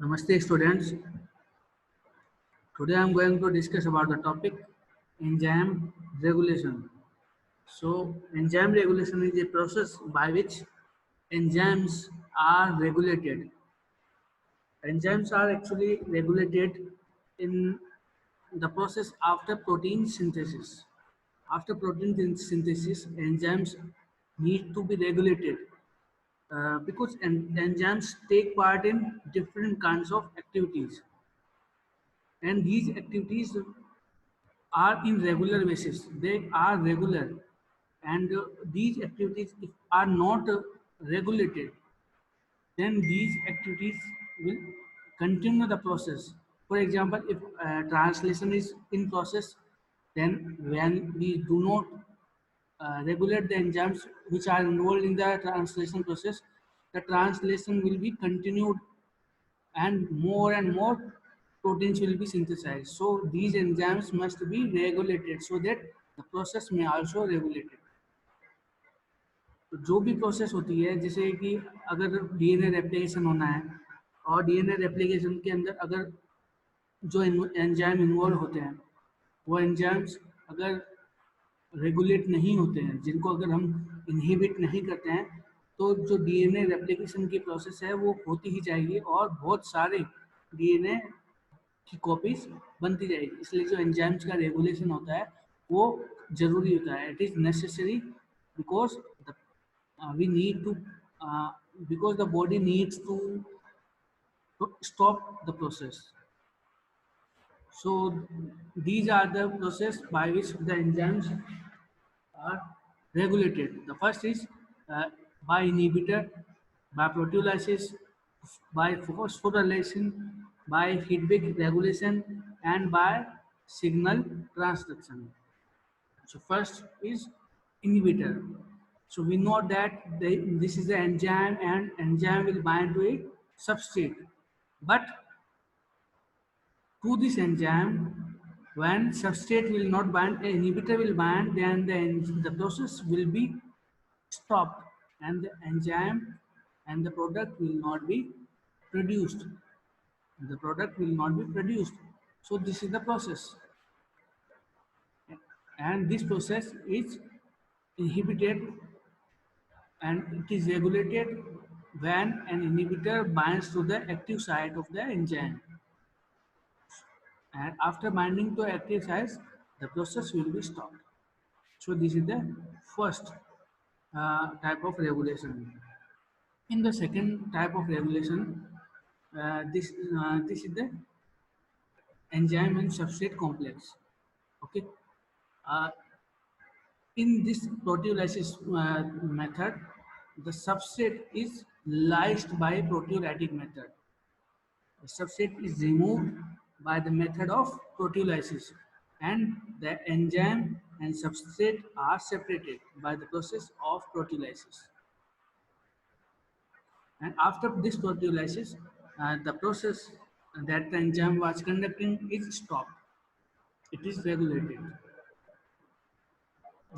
Namaste students. Today I am going to discuss about the topic enzyme regulation. So enzyme regulation is a process by which enzymes are regulated. Enzymes are actually regulated in the process after protein synthesis. After protein synthesis, enzymes need to be regulated because enzymes take part in different kinds of activities, and these activities are in regular basis. They are regular, and these activities if are not regulated, then these activities will continue the process. For example, if translation is in process, then when we do not regulate the enzymes which are involved in the translation process, the translation will be continued and more proteins will be synthesized. So these enzymes must be regulated so that the process may also regulated. तो जो भी process होती है, जैसे कि अगर DNA replication होना है और डीएनए रेप्लिकेशन के अंदर अगर जो एंजाइम इन्वॉल्व होते हैं, वो एंजाइम्स अगर रेगुलेट नहीं होते हैं, जिनको अगर हम इनहिबिट नहीं करते हैं, तो जो डीएनए रेप्लिकेशन की प्रोसेस है वो होती ही जाएगी और बहुत सारे डीएनए की कॉपीज बनती जाएगी. इसलिए जो एंजाइम्स का रेगुलेशन होता है वो जरूरी होता है. It is necessary because we need to because the body needs to stop the process. So these are the process by which the enzymes are regulated. The first is uh, by inhibitor, by proteolysis, by phosphorylation, by feedback regulation, and by signal transduction. So first is inhibitor. So we know that this is the enzyme, and enzyme will bind to a substrate. But to this enzyme, when substrate will not bind, an inhibitor will bind, then the process will be stopped, and the enzyme and the product will not be produced. The product will not be produced. So this is the process, and this process is inhibited and it is regulated when an inhibitor binds to the active site of the enzyme. And after binding to active sites, the process will be stopped. So this is the first type of regulation. In the second type of regulation, this is the enzyme and substrate complex. Okay, uh, in this proteolysis method, the substrate is lysed by proteolytic method. The substrate is removed by the method of proteolysis, and the enzyme and substrate are separated by the process of proteolysis. And after this proteolysis, the process that the enzyme was conducting is stopped. It is regulated.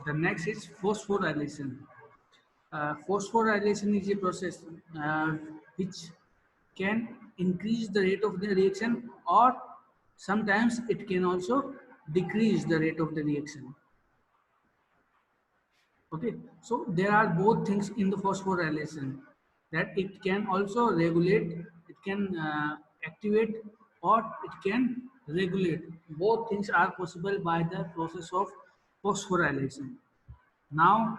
The next is phosphorylation. Phosphorylation is a process which can increase the rate of the reaction, or sometimes it can also decrease the rate of the reaction. Okay, so there are both things in the phosphorylation, that it can also regulate, it can activate, or it can regulate. Both things are possible by the process of phosphorylation. Now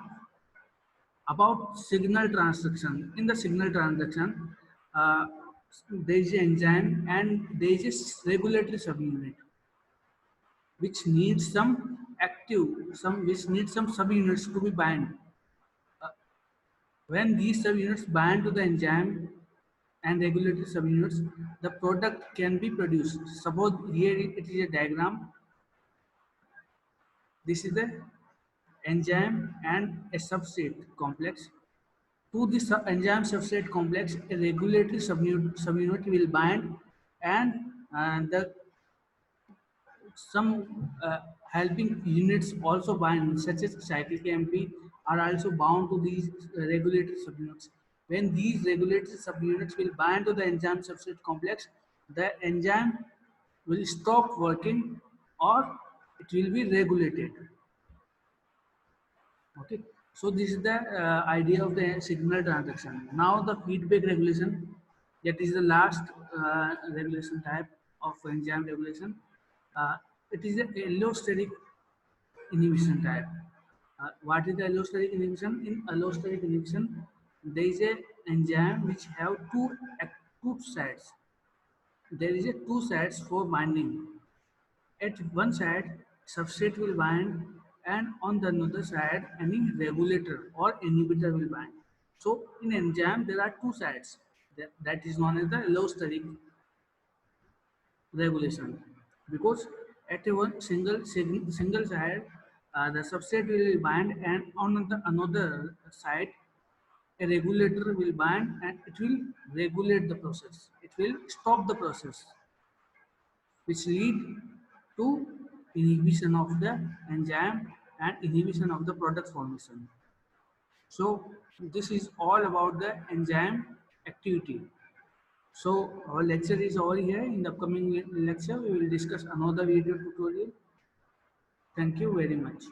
about signal transduction. In the signal transduction, uh, there is an enzyme and there is a regulatory subunit which needs some which needs some subunits to be bind. When these subunits bind to the enzyme and regulatory subunits, the product can be produced. Suppose here it is a diagram. This is the enzyme and a substrate complex. To this enzyme substrate complex, a regulatory subunit will bind, and the some helping units also bind, such as cyclic AMP, are also bound to these regulatory subunits. When these regulatory subunits will bind to the enzyme substrate complex, the enzyme will stop working or it will be regulated. Okay, so this is the idea of the signal transaction. Now the feedback regulation, that is the last regulation type of enzyme regulation. Uh, it is the allosteric inhibition type. What is the allosteric inhibition? In allosteric inhibition, there is a enzyme which have two sides. There is a two sides for binding. At one side, substrate will bind, and on the another side, any regulator or inhibitor will bind. So in enzyme, there are two sides. That is known as the allosteric regulation, because at a one single side, the substrate will bind, and on the another side, a regulator will bind, and it will regulate the process. It will stop the process, which lead to inhibition of the enzyme and inhibition of the product formation. So this is all about the enzyme activity. So our lecture is over here. In the upcoming lecture, we will discuss another video tutorial. Thank you very much.